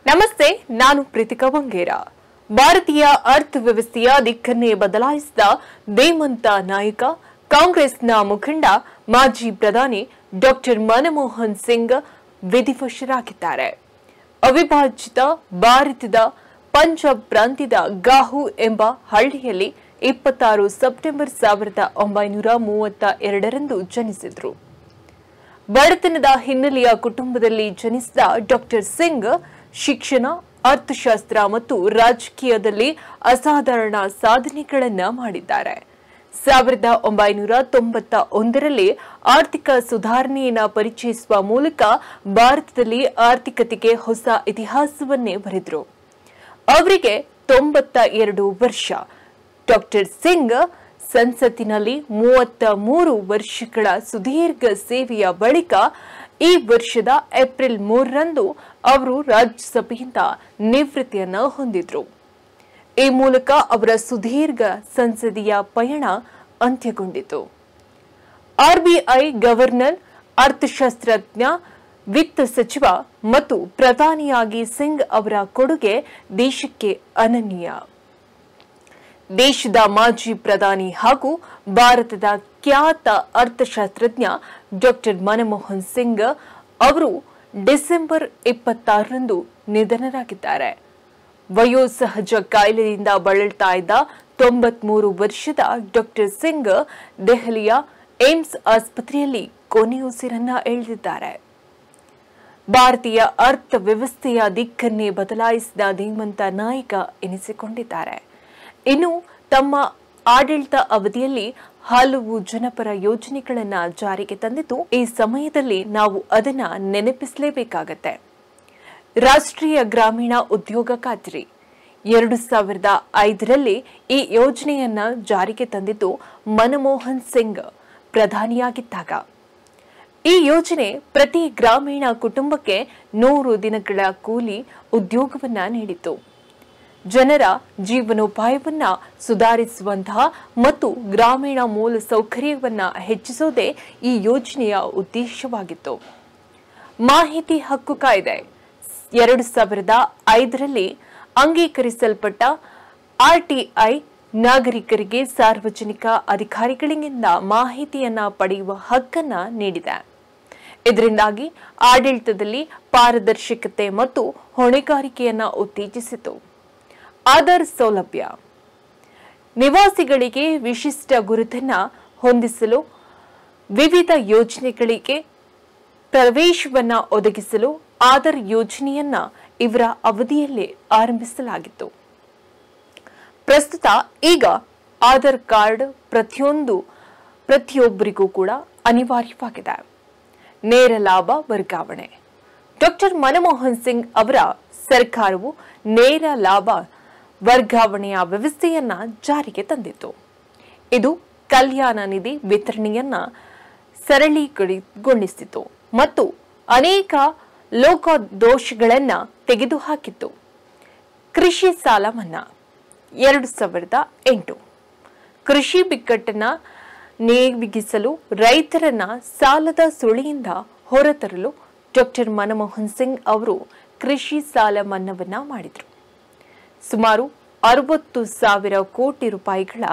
ನಮಸ್ತೆ, ನಾನು ಪ್ರೀತಿಕಾ ಬಂಗೇರ. ಭಾರತೀಯ ಅರ್ಥವ್ಯವಸ್ಥೆಯ ದಿಕ್ಕನ್ನೇ ಬದಲಾಯಿಸಿದ ಧೀಮಂತ ನಾಯಕ, ಕಾಂಗ್ರೆಸ್ನ ಮುಖಂಡ, ಮಾಜಿ ಪ್ರಧಾನಿ ಡಾಕ್ಟರ್ ಮನಮೋಹನ್ ಸಿಂಗ್ ವಿಧಿವಶರಾಗಿದ್ದಾರೆ. ಅವಿಭಾಜಿತ ಭಾರತದ ಪಂಜಾಬ್ ಪ್ರಾಂತ್ಯದ ಗಾಹು ಎಂಬ ಹಳ್ಳಿಯಲ್ಲಿ 26 ಸೆಪ್ಟೆಂಬರ್ 1932ರಂದು ಜನಿಸಿದರು. ಬಡತನದ ಹಿನ್ನೆಲೆಯ ಕುಟುಂಬದಲ್ಲಿ ಜನಿಸಿದ ಡಾಕ್ಟರ್ ಸಿಂಗ್ ಶಿಕ್ಷಣ, ಅರ್ಥಶಾಸ್ತ್ರ ಮತ್ತು ರಾಜಕೀಯದಲ್ಲಿ ಅಸಾಧಾರಣ ಸಾಧನೆಗಳನ್ನು ಮಾಡಿದ್ದಾರೆ. 1991ರಲ್ಲಿ ಆರ್ಥಿಕ ಸುಧಾರಣೆಯನ್ನು ಪರಿಚಯಿಸುವ ಮೂಲಕ ಭಾರತದಲ್ಲಿ ಆರ್ಥಿಕತೆಗೆ ಹೊಸ ಇತಿಹಾಸವನ್ನೇ ಬರೆದರು. ಅವರಿಗೆ 92 ವರ್ಷ. ಡಾಕ್ಟರ್ ಸಿಂಗ್ ಸಂಸತ್ತಿನಲ್ಲಿ 33 ವರ್ಷಗಳ ಸುದೀರ್ಘ ಸೇವೆಯ ಬಳಿಕ ಈ ವರ್ಷದ ಏಪ್ರಿಲ್ 3ರಂದು ಅವರು ರಾಜ್ಯಸಭೆಯಿಂದ ನಿವೃತ್ತಿಯನ್ನು ಹೊಂದಿದ್ರು. ಈ ಮೂಲಕ ಅವರ ಸುದೀರ್ಘ ಸಂಸದೀಯ ಪಯಣ ಅಂತ್ಯಗೊಂಡಿತು. ಆರ್ಬಿಐ ಗವರ್ನರ್, ಅರ್ಥಶಾಸ್ತ್ರಜ್ಞ, ವಿತ್ತ ಸಚಿವ ಮತ್ತು ಪ್ರಧಾನಿಯಾಗಿ ಸಿಂಗ್ ಅವರ ಕೊಡುಗೆ ದೇಶಕ್ಕೆ ಅನನ್ಯ. ದೇಶದ ಮಾಜಿ ಪ್ರಧಾನಿ ಹಾಗೂ ಭಾರತದ ಖ್ಯಾತ ಅರ್ಥಶಾಸ್ತ್ರಜ್ಞ ಡಾಕ್ಟರ್ ಮನಮೋಹನ್ ಸಿಂಗ್ ಅವರು ಡಿಸೆಂಬರ್ 26ರಂದು ನಿಧನರಾಗಿದ್ದಾರೆ. ವಯೋಸಹಜ ಕಾಯಿಲೆಯಿಂದ ಬಳಲ್ತಾ ಇದ್ದ 93 ವರ್ಷದ ಡಾಕ್ಟರ್ ಸಿಂಗ್ ದೆಹಲಿಯ ಏಮ್ಸ್ ಆಸ್ಪತ್ರೆಯಲ್ಲಿ ಕೊನೆಯುಸಿರನ್ನ ಎಳೆದಿದ್ದಾರೆ. ಭಾರತೀಯ ಅರ್ಥವ್ಯವಸ್ಥೆಯ ದಿಕ್ಕನ್ನೇ ಬದಲಾಯಿಸಿದ ಧೀಮಂತ ನಾಯಕ ಎನಿಸಿಕೊಂಡಿದ್ದಾರೆ. ಇನ್ನು ತಮ್ಮ ಆಡಳಿತ ಅವಧಿಯಲ್ಲಿ ಹಲವು ಜನಪರ ಯೋಜನೆಗಳನ್ನು ಜಾರಿಗೆ ತಂದಿದ್ದು, ಈ ಸಮಯದಲ್ಲಿ ನಾವು ಅದನ್ನ ನೆನಪಿಸಲೇಬೇಕಾಗತ್ತೆ. ರಾಷ್ಟ್ರೀಯ ಗ್ರಾಮೀಣ ಉದ್ಯೋಗ ಖಾತ್ರಿ 2005ರಲ್ಲಿ ಈ ಯೋಜನೆಯನ್ನ ಜಾರಿಗೆ ತಂದಿದ್ದು ಮನಮೋಹನ್ ಸಿಂಗ್ ಪ್ರಧಾನಿಯಾಗಿದ್ದಾಗ. ಈ ಯೋಜನೆ ಪ್ರತಿ ಗ್ರಾಮೀಣ ಕುಟುಂಬಕ್ಕೆ 100 ದಿನಗಳ ಕೂಲಿ ಉದ್ಯೋಗವನ್ನ ನೀಡಿತು. ಜನರ ಜೀವನೋಪಾಯವನ್ನ ಸುಧಾರಿಸುವಂತಹ ಮತ್ತು ಗ್ರಾಮೀಣ ಮೂಲಸೌಕರ್ಯವನ್ನ ಹೆಚ್ಚಿಸುವುದೇ ಈ ಯೋಜನೆಯ ಉದ್ದೇಶವಾಗಿತ್ತು. ಮಾಹಿತಿ ಹಕ್ಕು ಕಾಯ್ದೆ 2005ರಲ್ಲಿ ಅಂಗೀಕರಿಸಲ್ಪಟ್ಟ ಆರ್ಟಿಐ ನಾಗರಿಕರಿಗೆ ಸಾರ್ವಜನಿಕ ಅಧಿಕಾರಿಗಳಿಂದ ಮಾಹಿತಿಯನ್ನ ಪಡೆಯುವ ಹಕ್ಕನ್ನ ನೀಡಿದೆ. ಇದರಿಂದಾಗಿ ಆಡಳಿತದಲ್ಲಿ ಪಾರದರ್ಶಕತೆ ಮತ್ತು ಹೊಣೆಗಾರಿಕೆಯನ್ನ ಉತ್ತೇಜಿಸಿತು. ಆಧಾರ್ ಸೌಲಭ್ಯ ನಿವಾಸಿಗಳಿಗೆ ವಿಶಿಷ್ಟ ಗುರುತನ್ನ ಹೊಂದಿಸಲು ವಿವಿಧ ಯೋಜನೆಗಳಿಗೆ ಪ್ರವೇಶವನ್ನ ಒದಗಿಸಲು ಆಧಾರ್ ಯೋಜನೆಯನ್ನ ಇವರ ಅವಧಿಯಲ್ಲೇ ಆರಂಭಿಸಲಾಗಿತ್ತು. ಪ್ರಸ್ತುತ ಈಗ ಆಧಾರ್ ಕಾರ್ಡ್ ಪ್ರತಿಯೊಬ್ಬರಿಗೂ ಕೂಡ ಅನಿವಾರ್ಯವಾಗಿದೆ. ನೇರ ಲಾಭ ವರ್ಗಾವಣೆ. ಡಾಕ್ಟರ್ ಮನಮೋಹನ್ ಸಿಂಗ್ ಅವರ ಸರ್ಕಾರವು ನೇರ ಲಾಭ ವರ್ಗಾವಣೆಯ ವ್ಯವಸ್ಥೆಯನ್ನ ಜಾರಿಗೆ ತಂದಿತ್ತು. ಇದು ಕಲ್ಯಾಣ ನಿಧಿ ವಿತರಣೆಯನ್ನ ಸರಳೀಕರಣಗೊಳಿಸಿತು ಮತ್ತು ಅನೇಕ ಲೋಪದೋಷಗಳನ್ನ ತೆಗೆದುಹಾಕಿತ್ತು. ಕೃಷಿ ಸಾಲ ಮನ್ನಾ 2008 ಕೃಷಿ ಬಿಕ್ಕಟ್ಟನ್ನ ನೀಗಿಸಲು ರೈತರನ್ನ ಸಾಲದ ಸುಳಿಯಿಂದ ಹೊರತರಲು ಡಾಕ್ಟರ್ ಮನಮೋಹನ್ ಸಿಂಗ್ ಅವರು ಕೃಷಿ ಸಾಲ ಮನ್ನಾವನ್ನ ಮಾಡಿದರು. ಸುಮಾರು 60,000 ಕೋಟಿ ರೂಪಾಯಿಗಳ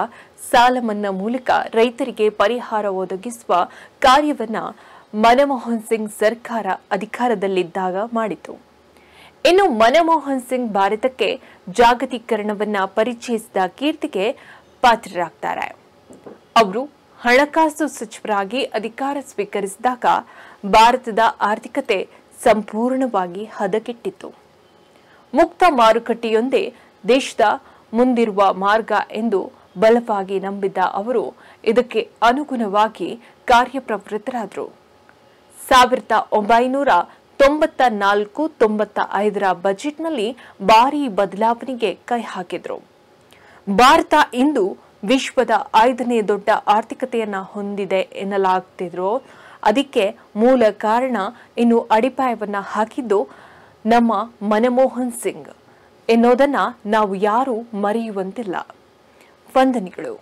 ಸಾಲ ಮನ್ನಾ ಮೂಲಕ ರೈತರಿಗೆ ಪರಿಹಾರ ಒದಗಿಸುವ ಕಾರ್ಯವನ್ನ ಮನಮೋಹನ್ ಸಿಂಗ್ ಸರ್ಕಾರ ಅಧಿಕಾರದಲ್ಲಿದ್ದಾಗ ಮಾಡಿತು. ಇನ್ನು ಮನಮೋಹನ್ ಸಿಂಗ್ ಭಾರತಕ್ಕೆ ಜಾಗತೀಕರಣವನ್ನ ಪರಿಚಯಿಸಿದ ಕೀರ್ತಿಗೆ ಪಾತ್ರರಾಗ್ತಾರೆ. ಅವರು ಹಣಕಾಸು ಸಚಿವರಾಗಿ ಅಧಿಕಾರ ಸ್ವೀಕರಿಸಿದಾಗ ಭಾರತದ ಆರ್ಥಿಕತೆ ಸಂಪೂರ್ಣವಾಗಿ ಹದಗೆಟ್ಟಿತ್ತು. ಮುಕ್ತ ಮಾರುಕಟ್ಟೆಯೊಂದೇ ದೇಶದ ಮುಂದಿರುವ ಮಾರ್ಗ ಎಂದು ಬಲವಾಗಿ ನಂಬಿದ್ದ ಅವರು ಇದಕ್ಕೆ ಅನುಗುಣವಾಗಿ ಕಾರ್ಯಪ್ರವೃತ್ತರಾದರು. 1994-95ರ ಬಜೆಟ್ನಲ್ಲಿ ಭಾರೀ ಬದಲಾವಣೆಗೆ ಕೈ ಹಾಕಿದ್ರು. ಭಾರತ ಇಂದು ವಿಶ್ವದ 5ನೇ ದೊಡ್ಡ ಆರ್ಥಿಕತೆಯನ್ನ ಹೊಂದಿದೆ ಎನ್ನಲಾಗ್ತಿದ್ರು. ಅದಕ್ಕೆ ಮೂಲ ಕಾರಣ ಇನ್ನು ಅಡಿಪಾಯವನ್ನ ಹಾಕಿದ್ದು ನಮ್ಮ ಮನಮೋಹನ್ ಸಿಂಗ್ ಎನ್ನುವುದನ್ನ ನಾವು ಯಾರೂ ಮರೆಯುವಂತಿಲ್ಲ. ವಂದನೆಗಳು.